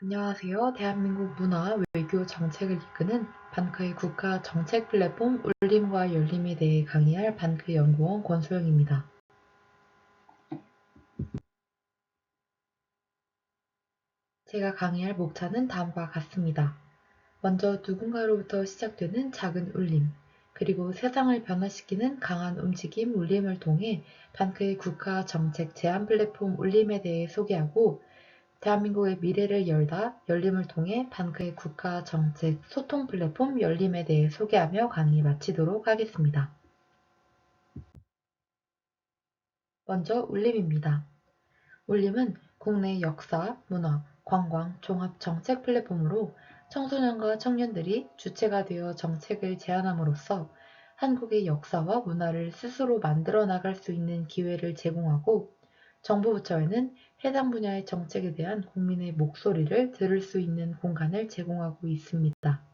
안녕하세요. 대한민국 문화, 외교 정책을 이끄는 반크의 국가 정책 플랫폼 울림과 열림에 대해 강의할 반크 연구원 권소영입니다. 제가 강의할 목차는 다음과 같습니다. 먼저 누군가로부터 시작되는 작은 울림, 그리고 세상을 변화시키는 강한 움직임 울림을 통해 반크의 국가 정책 제안 플랫폼 울림에 대해 소개하고 대한민국의 미래를 열다 열림을 통해 반크의 국가 정책 소통 플랫폼 열림에 대해 소개하며 강의 마치도록 하겠습니다. 먼저 울림입니다. 울림은 국내 역사, 문화, 관광, 종합 정책 플랫폼으로 청소년과 청년들이 주체가 되어 정책을 제안함으로써 한국의 역사와 문화를 스스로 만들어 나갈 수 있는 기회를 제공하고 정부 부처에는 해당 분야의 정책에 대한 국민의 목소리를 들을 수 있는 공간을 제공하고 있습니다.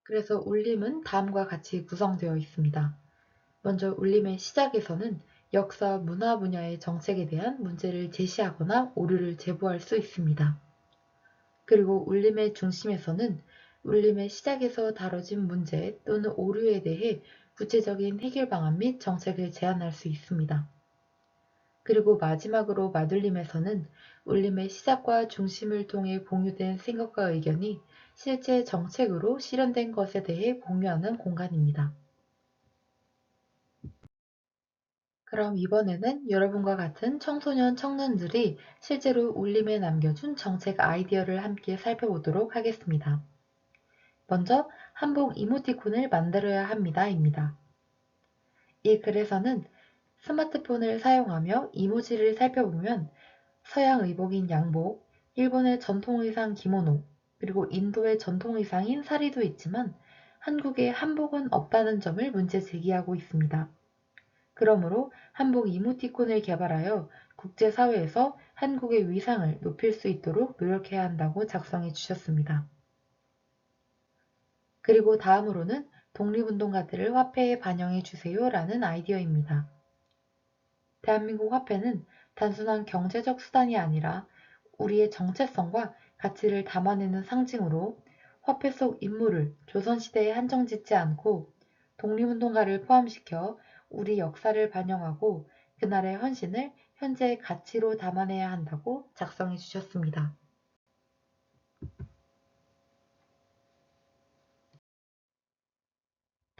그래서 울림은 다음과 같이 구성되어 있습니다. 먼저 울림의 시작에서는 역사, 문화 분야의 정책에 대한 문제를 제시하거나 오류를 제보할 수 있습니다. 그리고 울림의 중심에서는 울림의 시작에서 다뤄진 문제 또는 오류에 대해 구체적인 해결 방안 및 정책을 제안할 수 있습니다. 그리고 마지막으로 마둘림에서는 울림의 시작과 중심을 통해 공유된 생각과 의견이 실제 정책으로 실현된 것에 대해 공유하는 공간입니다. 그럼 이번에는 여러분과 같은 청소년, 청년들이 실제로 울림에 남겨준 정책 아이디어를 함께 살펴보도록 하겠습니다. 먼저 한복 이모티콘을 만들어야 합니다. 이 글에서는 스마트폰을 사용하며 이모지를 살펴보면 서양 의복인 양복, 일본의 전통 의상 기모노, 그리고 인도의 전통 의상인 사리도 있지만 한국에 한복은 없다는 점을 문제 제기하고 있습니다. 그러므로 한복 이모티콘을 개발하여 국제사회에서 한국의 위상을 높일 수 있도록 노력해야 한다고 작성해 주셨습니다. 그리고 다음으로는 독립운동가들을 화폐에 반영해 주세요 라는 아이디어입니다. 대한민국 화폐는 단순한 경제적 수단이 아니라 우리의 정체성과 가치를 담아내는 상징으로 화폐 속 인물을 조선시대에 한정짓지 않고 독립운동가를 포함시켜 우리 역사를 반영하고 그날의 헌신을 현재의 가치로 담아내야 한다고 작성해 주셨습니다.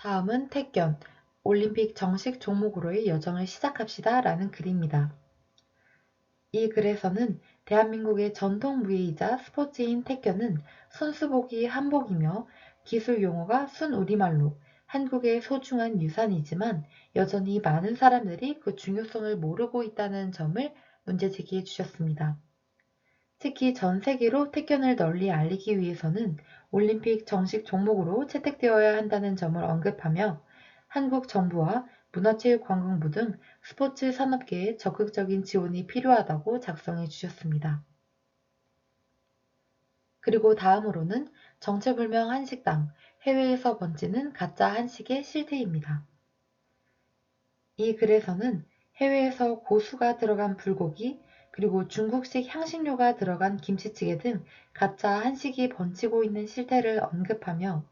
다음은 택견, 올림픽 정식 종목으로의 여정을 시작합시다 라는 글입니다. 이 글에서는 대한민국의 전통 무예이자 스포츠인 택견은 선수복이 한복이며 기술 용어가 순우리말로 한국의 소중한 유산이지만 여전히 많은 사람들이 그 중요성을 모르고 있다는 점을 문제 제기해 주셨습니다. 특히 전 세계로 택견을 널리 알리기 위해서는 올림픽 정식 종목으로 채택되어야 한다는 점을 언급하며 한국 정부와 문화체육관광부 등 스포츠 산업계에 적극적인 지원이 필요하다고 작성해 주셨습니다. 그리고 다음으로는 정체불명 한식당, 해외에서 번지는 가짜 한식의 실태입니다. 이 글에서는 해외에서 고수가 들어간 불고기, 그리고 중국식 향신료가 들어간 김치찌개 등 가짜 한식이 번지고 있는 실태를 언급하며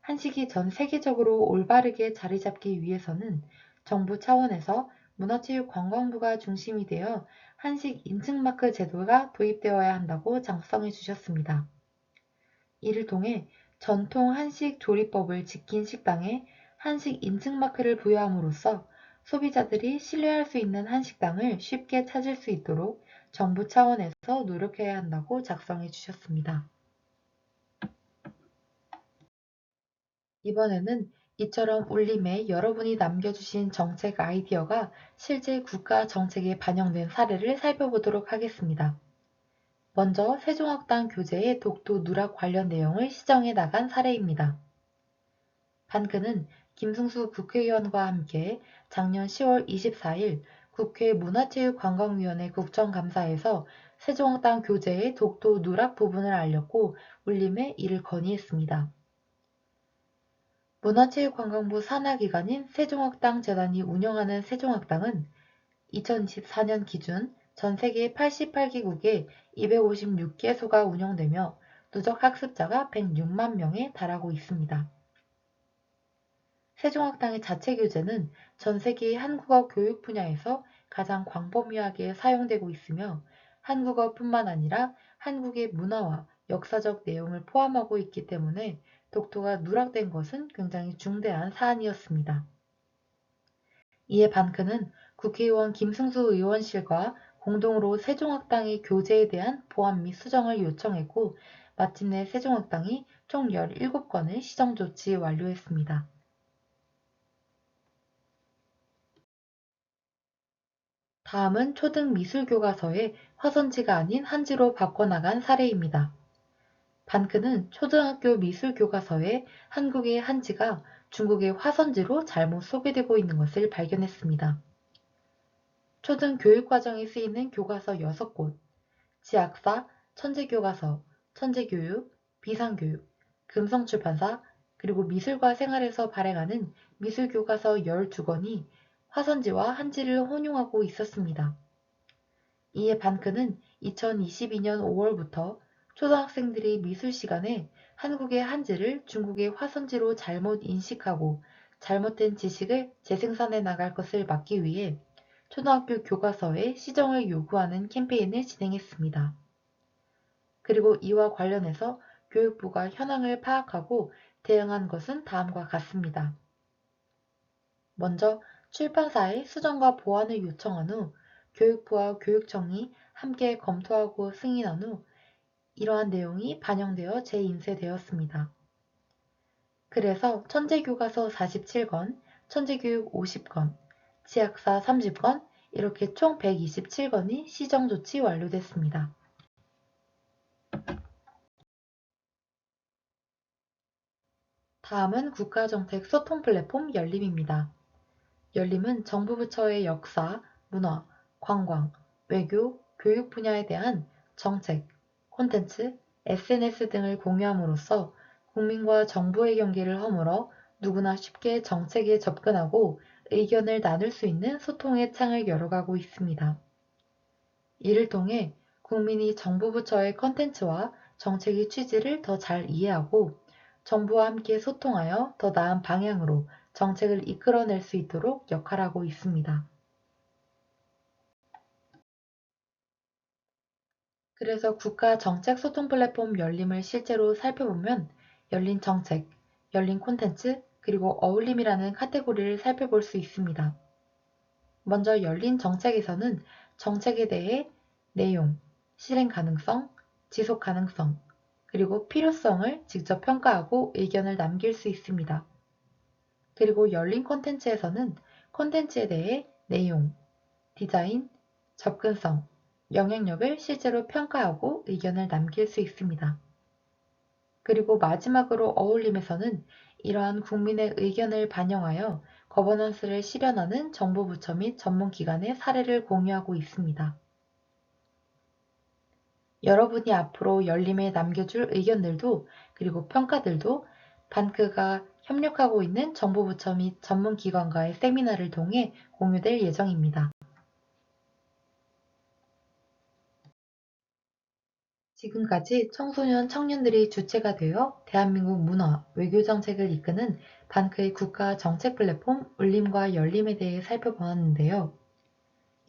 한식이 전 세계적으로 올바르게 자리 잡기 위해서는 정부 차원에서 문화체육관광부가 중심이 되어 한식 인증마크 제도가 도입되어야 한다고 작성해 주셨습니다. 이를 통해 전통 한식 조리법을 지킨 식당에 한식 인증마크를 부여함으로써 소비자들이 신뢰할 수 있는 한식당을 쉽게 찾을 수 있도록 정부 차원에서 노력해야 한다고 작성해 주셨습니다. 이번에는 이처럼 울림에 여러분이 남겨주신 정책 아이디어가 실제 국가 정책에 반영된 사례를 살펴보도록 하겠습니다. 먼저 세종학당 교재의 독도 누락 관련 내용을 시정해 나간 사례입니다. 반크는 김승수 국회의원과 함께 작년 10월 24일 국회 문화체육관광위원회 국정감사에서 세종학당 교재의 독도 누락 부분을 알렸고 울림에 이를 건의했습니다. 문화체육관광부 산하기관인 세종학당 재단이 운영하는 세종학당은 2024년 기준 전 세계 88개국에 256개소가 운영되며 누적 학습자가 106만 명에 달하고 있습니다. 세종학당의 자체 교재는 전 세계 한국어 교육 분야에서 가장 광범위하게 사용되고 있으며 한국어뿐만 아니라 한국의 문화와 역사적 내용을 포함하고 있기 때문에 독도가 누락된 것은 굉장히 중대한 사안이었습니다. 이에 반크는 국회의원 김승수 의원실과 공동으로 세종학당의 교재에 대한 보완 및 수정을 요청했고 마침내 세종학당이 총 17건의 시정 조치 완료했습니다. 다음은 초등 미술교과서에 화선지가 아닌 한지로 바꿔나간 사례입니다. 반크는 초등학교 미술교과서에 한국의 한지가 중국의 화선지로 잘못 소개되고 있는 것을 발견했습니다. 초등 교육과정에 쓰이는 교과서 6곳, 지학사, 천재교과서, 천재교육, 비상교육, 금성출판사, 그리고 미술과 생활에서 발행하는 미술교과서 12권이 화선지와 한지를 혼용하고 있었습니다. 이에 반크는 2022년 5월부터 초등학생들이 미술 시간에 한국의 한지를 중국의 화선지로 잘못 인식하고 잘못된 지식을 재생산해 나갈 것을 막기 위해 초등학교 교과서에 시정을 요구하는 캠페인을 진행했습니다. 그리고 이와 관련해서 교육부가 현황을 파악하고 대응한 것은 다음과 같습니다. 먼저 출판사에 수정과 보완을 요청한 후 교육부와 교육청이 함께 검토하고 승인한 후 이러한 내용이 반영되어 재인쇄되었습니다. 그래서 천재교과서 47권, 천재교육 50권, 지학사 30권, 이렇게 총 127건이 시정조치 완료됐습니다. 다음은 국가정책 소통 플랫폼 열림입니다. 열림은 정부 부처의 역사, 문화, 관광, 외교, 교육 분야에 대한 정책, 콘텐츠, SNS 등을 공유함으로써 국민과 정부의 경계를 허물어 누구나 쉽게 정책에 접근하고 의견을 나눌 수 있는 소통의 창을 열어가고 있습니다. 이를 통해 국민이 정부 부처의 콘텐츠와 정책의 취지를 더 잘 이해하고 정부와 함께 소통하여 더 나은 방향으로 정책을 이끌어낼 수 있도록 역할하고 있습니다. 그래서 국가 정책 소통 플랫폼 열림을 실제로 살펴보면 열린 정책, 열린 콘텐츠, 그리고 어울림이라는 카테고리를 살펴볼 수 있습니다. 먼저 열린 정책에서는 정책에 대해 내용, 실행 가능성, 지속 가능성, 그리고 필요성을 직접 평가하고 의견을 남길 수 있습니다. 그리고 열린 콘텐츠에서는 콘텐츠에 대해 내용, 디자인, 접근성, 영향력을 실제로 평가하고 의견을 남길 수 있습니다. 그리고 마지막으로 어울림에서는 이러한 국민의 의견을 반영하여 거버넌스를 실현하는 정부 부처 및 전문기관의 사례를 공유하고 있습니다. 여러분이 앞으로 열림에 남겨줄 의견들도 그리고 평가들도 반크가 협력하고 있는 정부 부처 및 전문기관과의 세미나를 통해 공유될 예정입니다. 지금까지 청소년 청년들이 주체가 되어 대한민국 문화, 외교 정책을 이끄는 반크의 국가 정책 플랫폼 울림과 열림에 대해 살펴보았는데요.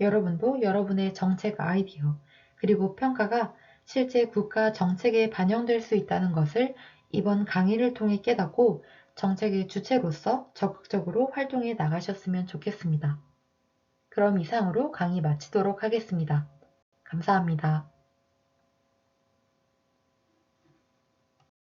여러분도 여러분의 정책 아이디어, 그리고 평가가 실제 국가 정책에 반영될 수 있다는 것을 이번 강의를 통해 깨닫고 정책의 주체로서 적극적으로 활동해 나가셨으면 좋겠습니다. 그럼 이상으로 강의 마치도록 하겠습니다. 감사합니다.